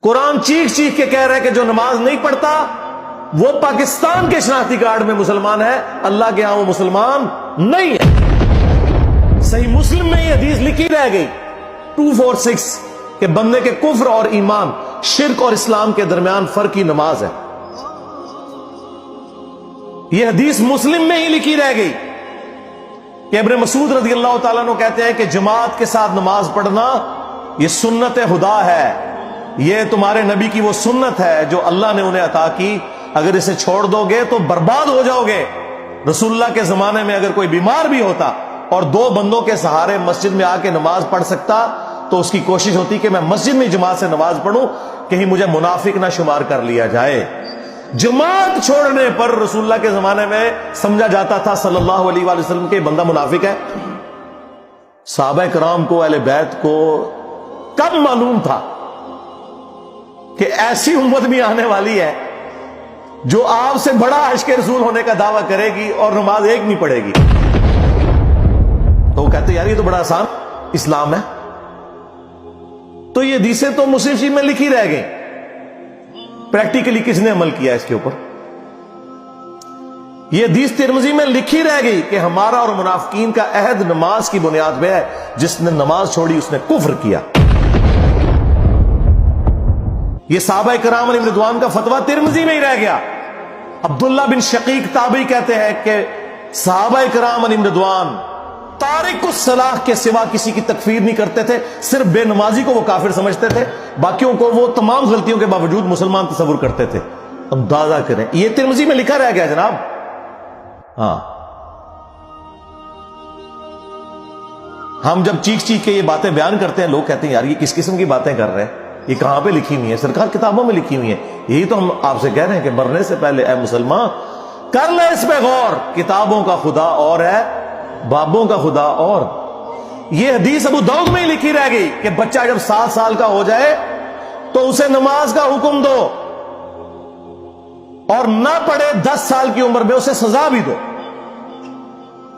قرآن چیخ چیخ کے کہہ رہا ہے کہ جو نماز نہیں پڑھتا وہ پاکستان کے شناختی کارڈ میں مسلمان ہے، اللہ کے ہاں وہ مسلمان نہیں ہے۔ صحیح مسلم میں یہ حدیث لکھی رہ گئی 246 کہ بندے کے کفر اور ایمان، شرک اور اسلام کے درمیان فرق کی نماز ہے۔ یہ حدیث مسلم میں ہی لکھی رہ گئی کہ ابن مسعود رضی اللہ تعالیٰ عنہ کہتے ہیں کہ جماعت کے ساتھ نماز پڑھنا یہ سنت خدا ہے، یہ تمہارے نبی کی وہ سنت ہے جو اللہ نے انہیں عطا کی، اگر اسے چھوڑ دو گے تو برباد ہو جاؤ گے۔ رسول اللہ کے زمانے میں اگر کوئی بیمار بھی ہوتا اور 2 بندوں کے سہارے مسجد میں آ کے نماز پڑھ سکتا تو اس کی کوشش ہوتی کہ میں مسجد میں جماعت سے نماز پڑھوں، کہیں مجھے منافق نہ شمار کر لیا جائے۔ جماعت چھوڑنے پر رسول اللہ کے زمانے میں سمجھا جاتا تھا صلی اللہ علیہ وآلہ وسلم کہ بندہ منافق ہے۔ صحابہ کرام کو، اہل بیت کو کب معلوم تھا کہ ایسی امت بھی آنے والی ہے جو آپ سے بڑا عاشق رسول ہونے کا دعویٰ کرے گی اور نماز ایک نہیں پڑھے گی؟ تو وہ کہتے یار یہ تو بڑا آسان اسلام ہے۔ تو یہ حدیثیں تو مسلم شریف میں لکھی رہ گئی، پریکٹیکلی کس نے عمل کیا اس کے اوپر؟ یہ حدیث ترمذی میں لکھی رہ گئی کہ ہمارا اور منافقین کا عہد نماز کی بنیاد پہ ہے، جس نے نماز چھوڑی اس نے کفر کیا۔ یہ صحابہ کرام علیہ رضوان کا فتویٰ ترمذی میں ہی رہ گیا۔ عبداللہ بن شقیق تابعی کہتے ہیں کہ صحابہ کرام علیہ رضوان تارک الصلاح کے سوا کسی کی تکفیر نہیں کرتے تھے، صرف بے نمازی کو وہ کافر سمجھتے تھے، باقیوں کو وہ تمام غلطیوں کے باوجود مسلمان تصور کرتے تھے۔ اندازہ کریں، یہ ترمذی میں لکھا رہ گیا جناب۔ ہاں، ہم جب چیخ چیخ کے یہ باتیں بیان کرتے ہیں، لوگ کہتے ہیں یار یہ کس قسم کی باتیں کر رہے ہیں، یہ کہاں پہ لکھی ہوئی ہے؟ سرکار کتابوں میں لکھی ہوئی ہے۔ یہی تو ہم آپ سے کہہ رہے ہیں کہ مرنے سے پہلے اے مسلمان کر لے اس پہ غور، کتابوں کا خدا اور ہے، بابوں کا خدا اور۔ یہ حدیث ابو داؤد میں ہی لکھی رہ گئی کہ بچہ جب 7 سال کا ہو جائے تو اسے نماز کا حکم دو، اور نہ پڑھے 10 سال کی عمر میں اسے سزا بھی دو،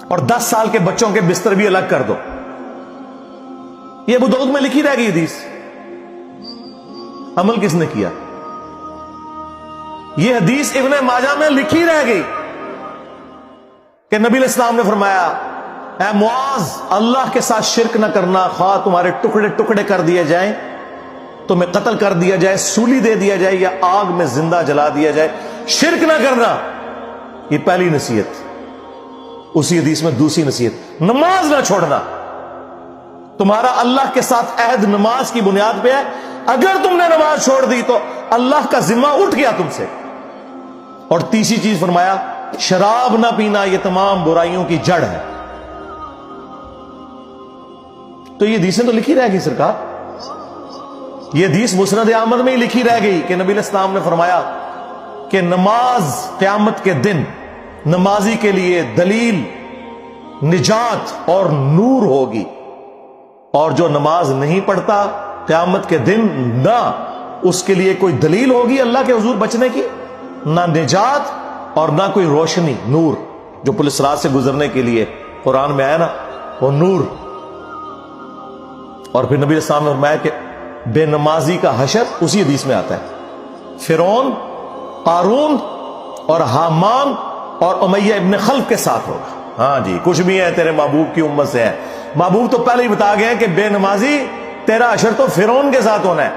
اور 10 سال کے بچوں کے بستر بھی الگ کر دو۔ یہ ابو داؤد میں لکھی رہ گئی حدیث۔ عمل کس نے کیا؟ یہ حدیث ابن ماجہ میں لکھی رہ گئی کہ نبی علیہ السلام نے فرمایا اے معاذ، اللہ کے ساتھ شرک نہ کرنا، خواہ تمہارے ٹکڑے ٹکڑے کر دیے جائیں، تمہیں قتل کر دیا جائے، سولی دے دیا جائے، یا آگ میں زندہ جلا دیا جائے، شرک نہ کرنا۔ یہ پہلی نصیحت۔ اسی حدیث میں دوسری نصیحت، نماز نہ چھوڑنا۔ تمہارا اللہ کے ساتھ عہد نماز کی بنیاد پہ ہے، اگر تم نے نماز چھوڑ دی تو اللہ کا ذمہ اٹھ گیا تم سے۔ اور تیسری چیز فرمایا شراب نہ پینا، یہ تمام برائیوں کی جڑ ہے۔ تو یہ حدیثیں تو لکھی رہ گئی سرکار۔ یہ حدیث مسند احمد میں ہی لکھی رہ گئی کہ نبی علیہ السلام نے فرمایا کہ نماز قیامت کے دن نمازی کے لیے دلیل، نجات اور نور ہوگی، اور جو نماز نہیں پڑھتا قیامت کے دن نہ اس کے لیے کوئی دلیل ہوگی اللہ کے حضور بچنے کی، نہ نجات اور نہ کوئی روشنی، نور جو پولیس رات سے گزرنے کے لیے قرآن میں آیا نا، وہ نور۔ اور پھر نبی السلام نے فرمایا کہ بے نمازی کا حشر اسی حدیث میں آتا ہے، فرعون، قارون اور حامان اور امیہ ابن خلف کے ساتھ ہوگا۔ ہاں جی، کچھ بھی ہے تیرے محبوب کی امت سے ہے۔ محبوب تو پہلے ہی بتا گئے کہ بے نمازی تیرا حشر تو فرعون کے ساتھ ہونا ہے،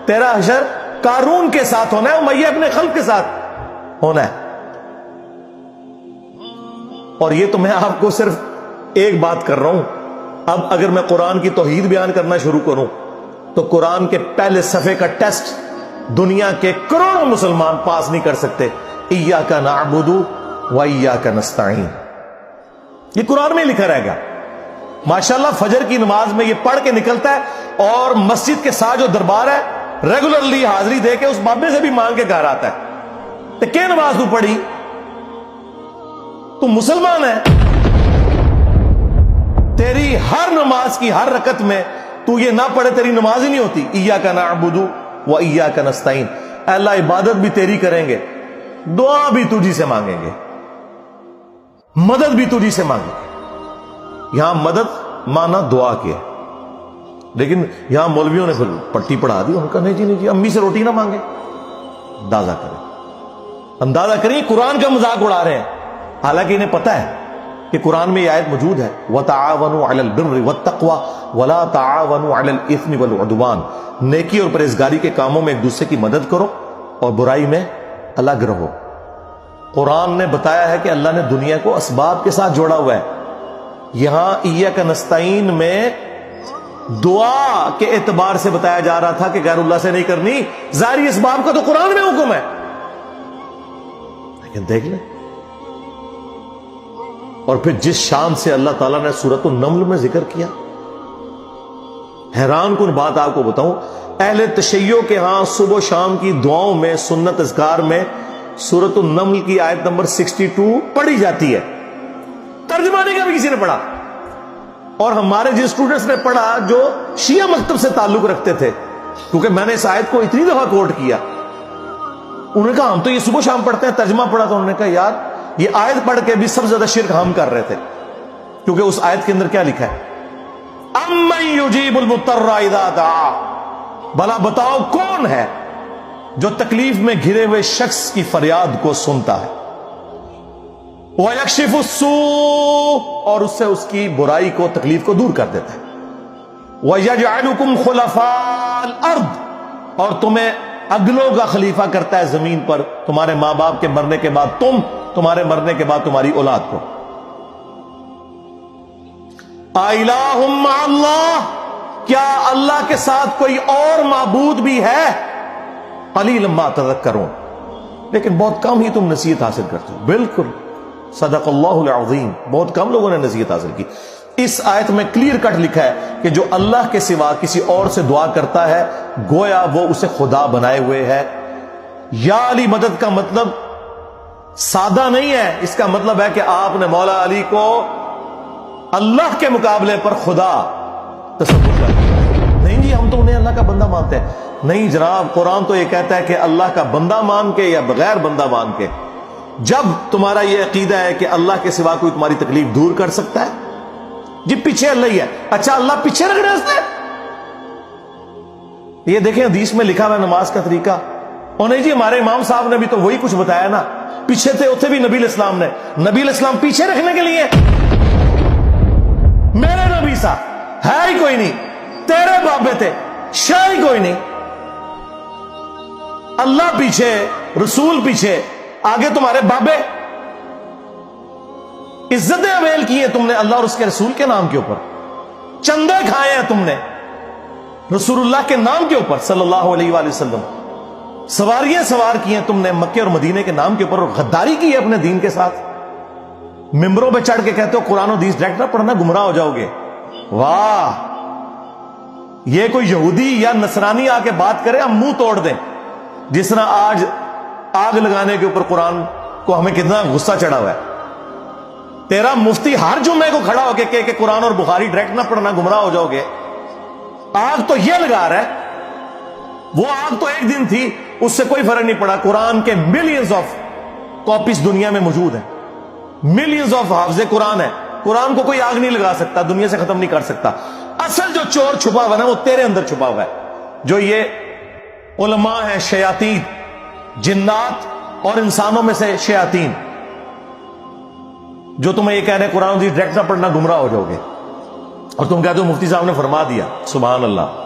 تیرا حشر قارون کے ساتھ ہونا ہے، امیہ ابن خلف کے ساتھ ہونا ہے۔ اور یہ تو میں آپ کو صرف ایک بات کر رہا ہوں۔ اب اگر میں قرآن کی توحید بیان کرنا شروع کروں تو قرآن کے پہلے صفحے کا ٹیسٹ دنیا کے کروڑوں مسلمان پاس نہیں کر سکتے۔ ایاک نعبد و ایاک نستعین، یہ قرآن میں لکھا رہ گیا۔ ماشاءاللہ فجر کی نماز میں یہ پڑھ کے نکلتا ہے، اور مسجد کے ساتھ جو دربار ہے ریگولرلی حاضری دے کے اس بابے سے بھی مانگ کے گھر آتا ہے۔ تو کیا نماز تو پڑھی؟ تو مسلمان ہے، تیری ہر نماز کی ہر رکعت میں تو یہ نہ پڑھے تیری نماز ہی نہیں ہوتی۔ ایاک نعبد و ایاک نستعین، اے اللہ عبادت بھی تیری کریں گے، دعا بھی تجھی سے مانگیں گے، مدد بھی تجھی سے مانگیں گے۔ یہاں مدد مانا دعا کیا، لیکن یہاں مولویوں نے پھر پٹی پڑھا دی، ان کا نہیں جی نہیں جی، امی سے روٹی نہ مانگے. اندازہ کریں قرآن کا مذاق اڑا رہے ہیں، حالانکہ انہیں پتہ ہے کہ قرآن میں یہ آیت موجود ہے وَتَعَاوَنُوا عَلَى الْبِرِّ وَالتَّقْوَى وَلَا تَعَاوَنُوا عَلَى الْإِثْمِ وَالْعُدْوَانِ. نیکی اور پرہیزگاری کے کاموں میں ایک دوسرے کی مدد کرو اور برائی میں الگ رہو. قرآن نے بتایا ہے کہ اللہ نے دنیا کو اسباب کے ساتھ جوڑا ہوا ہے. یہاں ایاک نستعین میں دعا کے اعتبار سے بتایا جا رہا تھا کہ غیر اللہ سے نہیں کرنی، ظاہری اسباب کا تو قرآن میں حکم ہے. لیکن دیکھ لیں، اور پھر جس شان سے اللہ تعالیٰ نے سورۃ النمل میں ذکر کیا، حیران کن بات آپ کو بتاؤں، اہل تشیع کے ہاں صبح و شام کی دعاؤں میں، سنت اذکار میں سورۃ النمل کی آیت نمبر 62 پڑھی جاتی ہے. ترجمہ نہیں کبھی کسی نے پڑھا، اور ہمارے جن اسٹوڈنٹس نے پڑھا جو شیعہ مکتب سے تعلق رکھتے تھے، کیونکہ میں نے اس آیت کو اتنی دفعہ کوٹ کیا، انہوں نے کہا ہم تو یہ صبح شام پڑھتے ہیں، ترجمہ پڑھا تو انہوں نے کہا یار یہ آیت پڑھ کے بھی سب سے زیادہ شرک ہم کر رہے تھے، کیونکہ اس آیت کے اندر کیا لکھا ہے؟ اَمَّن يُجِيبُ الْمُضْطَرَّ إِذَا دَعَاهُ، بھلا بتاؤ کون ہے جو تکلیف میں گھرے ہوئے شخص کی فریاد کو سنتا ہے، وَيَكْشِفُ السُّوءَ، اور اس سے اس کی برائی کو، تکلیف کو دور کر دیتا ہے، وَيَجْعَلُكُمْ خُلَفَاءَ الْأَرْضِ، اور تمہیں اگلوں کا خلیفہ کرتا ہے زمین پر، تمہارے ماں باپ کے مرنے کے بعد تم، تمہارے مرنے کے بعد تمہاری اولاد کو. اَإِلَٰهٌ مَّعَ اللَّهِ، کیا اللہ کے ساتھ کوئی اور معبود بھی ہے؟ قَلِيلًا مَّا تَذَكَّرُونَ، لیکن بہت کم ہی تم نصیحت حاصل کرتے ہو. بالکل صدق اللہ العظیم، بہت کم لوگوں نے نصیحت حاصل کی. اس آیت میں کلیئر کٹ لکھا ہے کہ جو اللہ کے سوا کسی اور سے دعا کرتا ہے گویا وہ اسے خدا بنائے ہوئے ہے. یا علی مدد کا مطلب سادہ نہیں ہے، اس کا مطلب ہے کہ آپ نے مولا علی کو اللہ کے مقابلے پر خدا تصور کر لیا. نہیں جی ہم تو انہیں اللہ کا بندہ مانتے ہیں. نہیں جناب، قرآن تو یہ کہتا ہے کہ اللہ کا بندہ مان کے یا بغیر بندہ مان کے. جب تمہارا یہ عقیدہ ہے کہ اللہ کے سوا کوئی تمہاری تکلیف دور کر سکتا ہے، جی پیچھے اللہ ہی ہے. اچھا اللہ پیچھے رکھ رہے ہیں، یہ دیکھیں حدیث میں لکھا ہوا ہے نماز کا طریقہ. اور نہیں جی ہمارے امام صاحب نے بھی تو وہی کچھ بتایا نا، پیچھے تھے اتنے بھی نبی علیہ السلام نے. نبی علیہ السلام پیچھے رکھنے کے لیے، میرے نبی صاحب ہے ہی کوئی نہیں، تیرے بابے تھے شاہ ہی کوئی نہیں. اللہ پیچھے، رسول پیچھے، آگے تمہارے بابے. عزتیں اویل کی ہیں تم نے اللہ اور اس کے رسول کے نام کے اوپر، چندے کھائے ہیں تم نے رسول اللہ کے نام کے اوپر صلی اللہ علیہ وآلہ وسلم. سواریاں سوار کی ہیں تم نے مکے اور مدینے کے نام کے اوپر، اور غداری کی ہے اپنے دین کے ساتھ. ممبروں پہ چڑھ کے کہتے ہو قرآن و حدیث ڈائریکٹ نہ پڑھنا، گمراہ ہو جاؤ گے. واہ، یہ کوئی یہودی یا نصرانی آ کے بات کرے ہم منہ توڑ دیں. جس طرح آج آگ لگانے کے اوپر قرآن کو ہمیں کتنا غصہ چڑھا ہوا ہے. تیرا مفتی ہر جمعے کو کھڑا ہو کے کہ قرآن اور بخاری ڈائریکٹ نہ پڑھنا، گمراہ ہو جاؤ گے. آگ تو یہ لگا رہا ہے، وہ آگ تو ایک دن تھی، اس سے کوئی فرق نہیں پڑا. قرآن کے ملینز آف کاپیز دنیا میں موجود ہیں، ملینز آف حافظ قرآن ہے. قرآن کو کوئی آگ نہیں لگا سکتا، دنیا سے ختم نہیں کر سکتا. اصل جو چور چھپا ہوا ہے وہ تیرے اندر چھپا ہوا ہے. جو یہ علماء ہیں، شیاطین، جنات اور انسانوں میں سے شیاطین، جو تمہیں یہ کہہ رہے ہیں قرآن ڈائریکٹ نہ پڑھنا، گمراہ ہو جاؤ گے. اور تم کہتے ہو مفتی صاحب نے فرما دیا. سبحان اللہ.